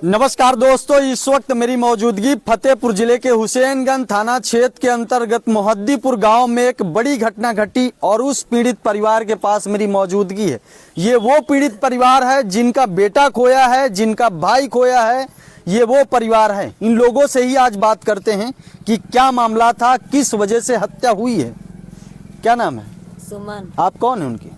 नमस्कार दोस्तों, इस वक्त मेरी मौजूदगी फतेहपुर जिले के हुसैनगंज थाना क्षेत्र के अंतर्गत मोहद्दीपुर गांव में एक बड़ी घटना घटी और उस पीड़ित परिवार के पास मेरी मौजूदगी है। ये वो पीड़ित परिवार है जिनका बेटा खोया है, जिनका भाई खोया है। ये वो परिवार है। इन लोगों से ही आज बात करते हैं कि क्या मामला था, किस वजह से हत्या हुई है। क्या नाम है? सुमन। आप कौन है? उनकी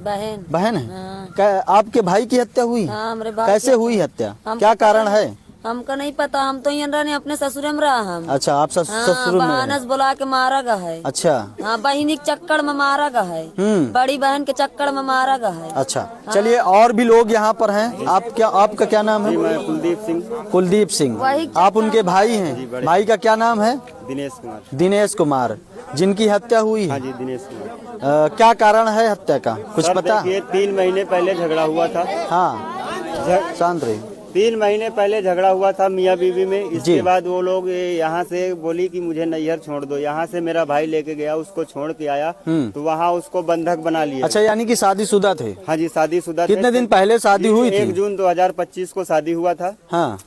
बहन है। हाँ। आपके भाई की हत्या हुई? हाँ, हमारे भाई कैसे हुई हत्या? क्या कारण है? हमको नहीं पता, हम तो यहाँ रहने अपने ससुर में रहा हम। अच्छा, आप ससुर में? बहनस बुला के मारा गया है। अच्छा। हाँ, बहनी के चक्कर में मारा गया है। बड़ी बहन के चक्कर में मारा गया है। अच्छा, चलिए और भी लोग यहाँ पर हैं। आपका क्या नाम है? मैं कुलदीप सिंह। कुलदीप सिंह, आप उनके भाई हैं? भाई का क्या नाम है? दिनेश कुमार। दिनेश कुमार, जिनकी हत्या हुई है। हाँ जी, दिनेश कुमार। क्या कारण है हत्या का, कुछ पता? देखिए, 3 महीने पहले झगड़ा हुआ था। हाँ, शांत रहिए। 3 महीने पहले झगड़ा हुआ था मियाँ बीवी में। इसके बाद वो लोग यहाँ से बोली कि मुझे नैहर छोड़ दो। यहाँ से मेरा भाई लेके गया, उसको छोड़ के आया तो वहाँ उसको बंधक बना लिया। अच्छा, यानी कि शादीशुदा थे? हाँ जी, शादीशुदा थे। कितने दिन पहले शादी हुई थी? 1 जून 2025 को शादी हुआ था। हाँ।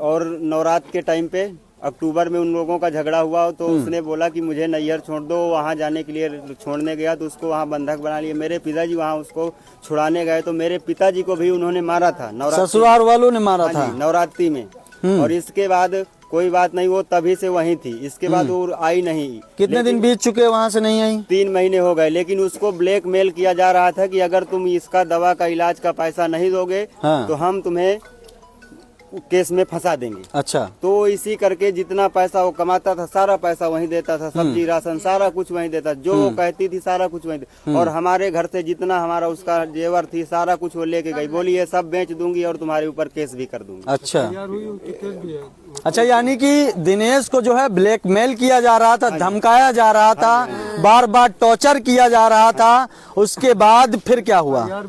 और नवरात्र के टाइम पे अक्टूबर में उन लोगों का झगड़ा हुआ तो उसने बोला कि मुझे नैहर छोड़ दो। वहाँ जाने के लिए छोड़ने गया तो उसको वहाँ बंधक बना लिया। मेरे पिताजी वहाँ उसको छुड़ाने गए तो मेरे पिताजी को भी उन्होंने मारा था। ससुराल वालों ने मारा था नवरात्रि में। और इसके बाद कोई बात नहीं, वो तभी से वहीं थी। इसके बाद वो आई नहीं। कितने दिन बीत चुके वहाँ से नहीं आई? 3 महीने हो गए, लेकिन उसको ब्लैकमेल किया जा रहा था कि अगर तुम इसका दवा का इलाज का पैसा नहीं दोगे तो हम तुम्हें केस में फंसा देंगे। अच्छा। तो इसी करके जितना पैसा वो कमाता था सारा पैसा वहीं देता था। सब्जी राशन सारा कुछ वहीं देता, जो वो कहती थी सारा कुछ वहीं देता। और हमारे घर से जितना हमारा उसका जेवर थी सारा कुछ वो लेके गई। बोली ये सब बेच दूंगी और तुम्हारे ऊपर केस भी कर दूंगी। अच्छा, यानी कि दिनेश को जो है ब्लैकमेल किया जा रहा था, धमकाया जा रहा था, बार बार टॉर्चर किया जा रहा था। उसके बाद फिर क्या हुआ?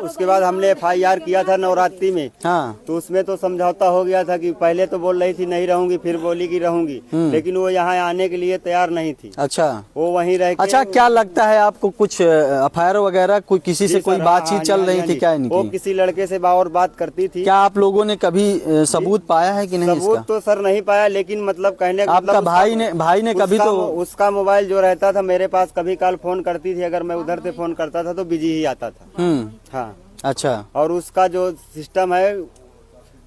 उसके बाद हमने FIR किया था नवरात्रि में। हाँ। तो उसमें तो समझौता हो गया था कि पहले तो बोल रही थी नहीं रहूंगी, फिर बोली कि रहूंगी, लेकिन वो यहाँ आने के लिए तैयार नहीं थी। अच्छा, वो वहीं रह के। अच्छा, क्या लगता है आपको, कुछ FIR वगैरह कोई किसी से कोई बातचीत चल रही थी क्या इनकी? वो किसी लड़के से और बात करती थी। क्या आप लोगों ने कभी सबूत पाया है कि नहीं? सबूत तो सर नहीं पाया, लेकिन मतलब कहने का आपका भाई ने कभी तो उसका मोबाइल जो रहता था मेरे पास, कभी काल फोन करती थी। अगर मैं उधर से फोन करता था तो बिजी ही आता था। हाँ। अच्छा। और उसका जो सिस्टम है,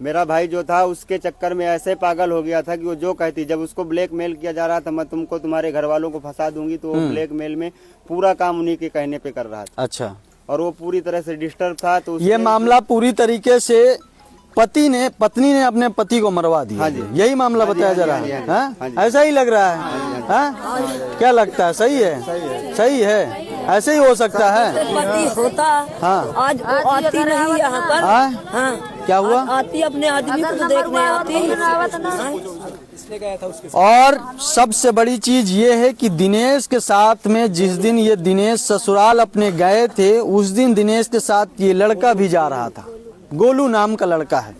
मेरा भाई जो था उसके चक्कर में ऐसे पागल हो गया था कि वो जो कहती, जब उसको ब्लैकमेल किया जा रहा था मैं तुमको तुम्हारे घर वालों को फंसा दूंगी, तो वो ब्लैकमेल में पूरा काम उन्हीं के कहने पे कर रहा था। अच्छा। और वो पूरी तरह से डिस्टर्ब था। तो ये मामला पूरी तरीके से पत्नी ने अपने पति को मरवा दिया। हाँ जी। यही मामला बताया जा रहा है। ऐसा ही लग रहा है। क्या लगता है? सही है? सही है, ऐसे ही हो सकता है। पति होता। हाँ। आज आती नहीं यहाँ पर। हाँ। क्या हुआ? आती अपने आदमी को तो देखने आती। और सबसे बड़ी चीज ये है कि दिनेश के साथ में जिस दिन ये दिनेश ससुराल अपने गए थे, उस दिन दिनेश के साथ ये लड़का भी जा रहा था। गोलू नाम का लड़का है।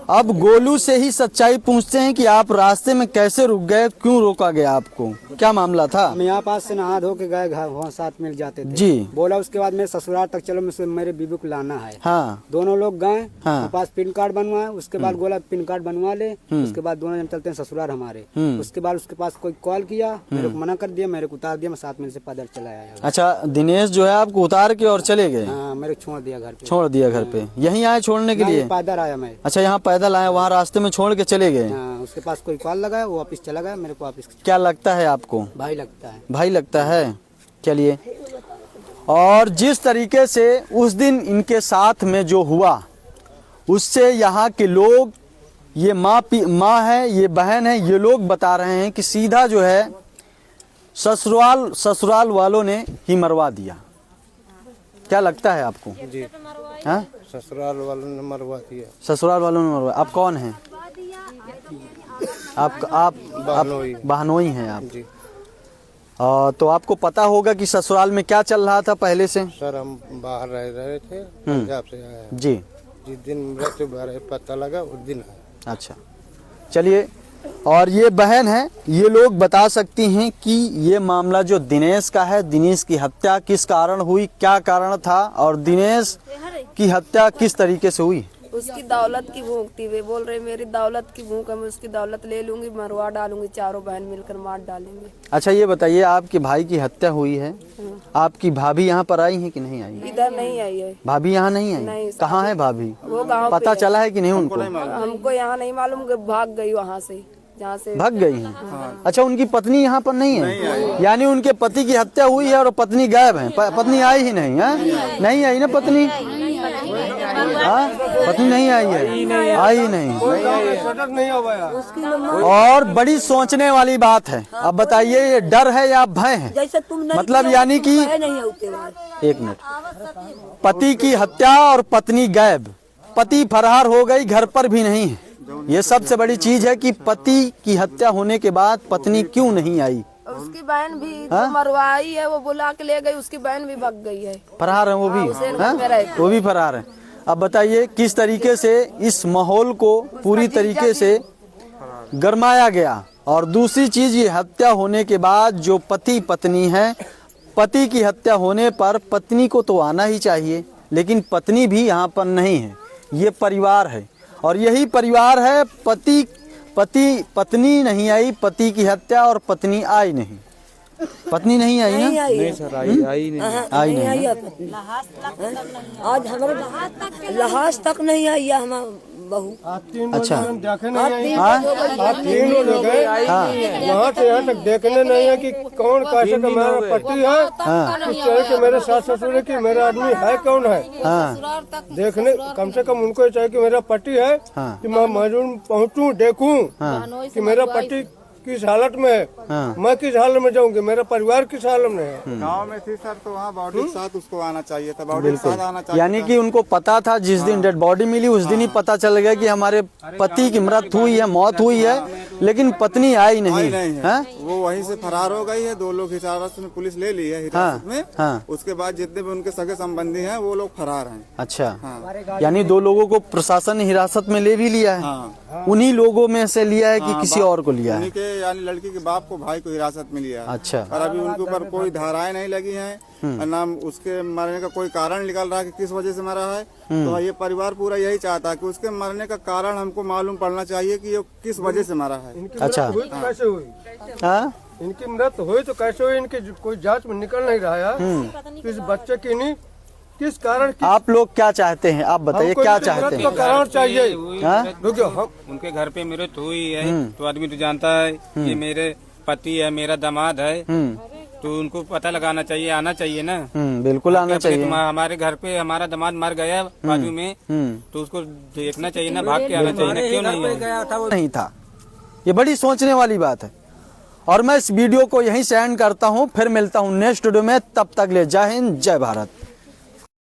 अब गोलू से ही सच्चाई पूछते हैं कि आप रास्ते में कैसे रुक गए, क्यों रोका गया आपको, क्या मामला था? हम यहाँ पास से नहा धो के गए, घर वहाँ साथ मिल जाते थे जी। बोला उसके बाद मेरे ससुराल तक चलो, मेरे बीबी को लाना है। हाँ। दोनों लोग गए। हाँ। पास पिन कार्ड बनवाए। उसके बाद बोला पिन कार्ड बनवा ले। उसके बाद दोनों जन चलते हैं ससुराल हमारे। उसके बाद उसके पास कोई कॉल किया, मेरे को मना कर दिया, मेरे को उतार दिया, मैं 7 मील से पैदल चला आया। अच्छा, दिनेश जो है आपको उतार के और चले गए? हाँ, मेरे को छोड़ दिया घर पे। छोड़ दिया घर पे? यहीं आए छोड़ने के लिए? पैदल आया मैं। अच्छा, यहाँ पैदल आए, वहाँ रास्ते में छोड़ के चले गए? उसके पास कोई कॉल लगाया, वो वापिस चला गया, मेरे को वापिस। क्या लगता है आपको? भाई लगता है। भाई लगता है। चलिए, और जिस तरीके से उस दिन इनके साथ में जो हुआ, उससे यहाँ के लोग, ये माँ है, ये बहन है, ये लोग बता रहे हैं कि सीधा जो है ससुराल वालों ने ही मरवा दिया। क्या लगता है आपको? जी। हाँ? ससुराल वालों ने मरवा दिया। ससुराल वालों ने मरवा। आप कौन हैं? आप बहनोई हैं आप जी। तो आपको पता होगा कि ससुराल में क्या चल रहा था पहले से? सर, हम बाहर रह रहे थे, पंजाब से आए जी। जिस दिन मृत्यु पता लगा उस दिन आए। अच्छा, चलिए, और ये बहन है, ये लोग बता सकती हैं कि ये मामला जो दिनेश का है, दिनेश की हत्या किस कारण हुई, क्या कारण था और दिनेश की हत्या किस तरीके से हुई। उसकी दौलत की भूख थी। वे बोल रहे मेरी दौलत की भूख है, मैं उसकी दौलत ले लूंगी, मरवा डालूंगी, चारों बहन मिलकर मार डालेंगे। अच्छा ये बताइए, आपके भाई की हत्या हुई है, आपकी भाभी यहाँ पर आई है कि नहीं आई? इधर नहीं आई है। भाभी यहाँ नहीं आई? नहीं, कहाँ है भाभी? वो गाँव पता चला है कि नहीं उनको? हमको यहाँ नहीं मालूम, भाग गई वहाँ से, जहाँ से भाग गई हैं। अच्छा, उनकी पत्नी यहाँ पर नहीं है? यानी उनके पति की हत्या हुई है और पत्नी गायब है, पत्नी आई ही नहीं है? नहीं आई ना पत्नी? हाँ, पत्नी नहीं आई है, आई नहीं। और बड़ी सोचने वाली बात है। अब बताइए, ये डर है या भय है? जैसे तुम नहीं मतलब यानी कि नहीं होते भाई। एक मिनट, पति की हत्या और पत्नी गायब, पति फरार हो गई, घर पर भी नहीं है। ये सबसे बड़ी चीज है कि पति की हत्या होने के बाद पत्नी क्यों नहीं आई? उसकी बहन भी जो मरवाई है वो बुला के ले गई, उसकी बहन भी भाग गई है, फरार है वो भी? में रहती। वो भी फरार है। अब बताइए किस तरीके से इस माहौल को पूरी तरीके से गरमाया गया। और दूसरी चीज, ये हत्या होने के बाद जो पति पत्नी है, पति की हत्या होने पर पत्नी को तो आना ही चाहिए, लेकिन पत्नी भी यहाँ पर नहीं है। ये परिवार है और यही परिवार है। पत्नी नहीं आई, पति की हत्या और पत्नी आई नहीं। पत्नी नहीं आई ना? नहीं सर, आई नहीं। आई नहीं। आज हमारे लहाज तक नहीं आई है हमारा बहू। अच्छा, देखे नहीं आई। हाँ? आप 3 लोग हैं, वहाँ से यहाँ तक देखने नहीं है कि कौन कैसे का मेरा पति है, किस तरह के मेरे सास ससुर है, कि मेरा आदमी है कौन है। हाँ, देखने कम से कम उनको चाहिए कि मेरा पति है, हाँ। कि मैं मौजूद पहुँचूं, देखूं कि मेरा पति किस हालत में है, हाँ। मैं किस हालत में जाऊंगी, मेरा परिवार किस हालत में है। गांव में थी सर, तो वहाँ बॉडी के साथ उसको आना चाहिए था, बॉडी के साथ आना चाहिए। यानी कि उनको पता था, जिस दिन डेड बॉडी मिली उस दिन ही पता चल गया कि हमारे पति की मृत्यु हुई है, मौत हुई है, लेकिन पत्नी आई नहीं है। वो वहीं से फरार हो गई है। 2 लोग हिरासत में पुलिस ले ली है, हिरासत में। हाँ। उसके बाद जितने भी उनके सगे संबंधी हैं वो लोग फरार हैं। अच्छा, यानी 2 लोगों को प्रशासन ने हिरासत में ले भी लिया है। हाँ। उन्हीं लोगों में से लिया है कि किसी और को लिया है? उन्हीं के, यानी लड़की के बाप को, भाई को हिरासत में लिया है। अच्छा। और अभी उनके ऊपर कोई धाराएं नहीं लगी हैं, और ना उसके मरने का कोई कारण निकल रहा है कि किस वजह से मरा है। तो ये परिवार पूरा यही चाहता है कि उसके मरने का कारण हमको मालूम पड़ना चाहिए कि ये किस वजह से मरा है। अच्छा। हुई तो कैसे हुई, हाँ? इनकी मृत्यु हुई तो कैसे हुई, इनकी कोई जांच में निकल नहीं रहा है। इस बच्चे की नहीं किस कारण आप लोग क्या चाहते हैं? आप बताइए क्या चाहते हैं? कारण चाहिए। हाँ? हम उनके घर पे मृत्यु हुई है तो आदमी तो जानता है ये मेरे पति है, मेरा दामाद है, तो उनको पता लगाना चाहिए, आना चाहिए ना। बिल्कुल आना चाहिए। हमारे घर पे हमारा दामाद मर गया बाजू में, तो उसको देखना चाहिए ना, भाग के आना चाहिए ना। क्यों नहीं आया? नहीं था। ये बड़ी सोचने वाली बात है। और मैं इस वीडियो को यहीं से एंड करता हूँ, फिर मिलता हूँ नेक्स्ट वीडियो में। तब तक ले जय हिंद, जय भारत।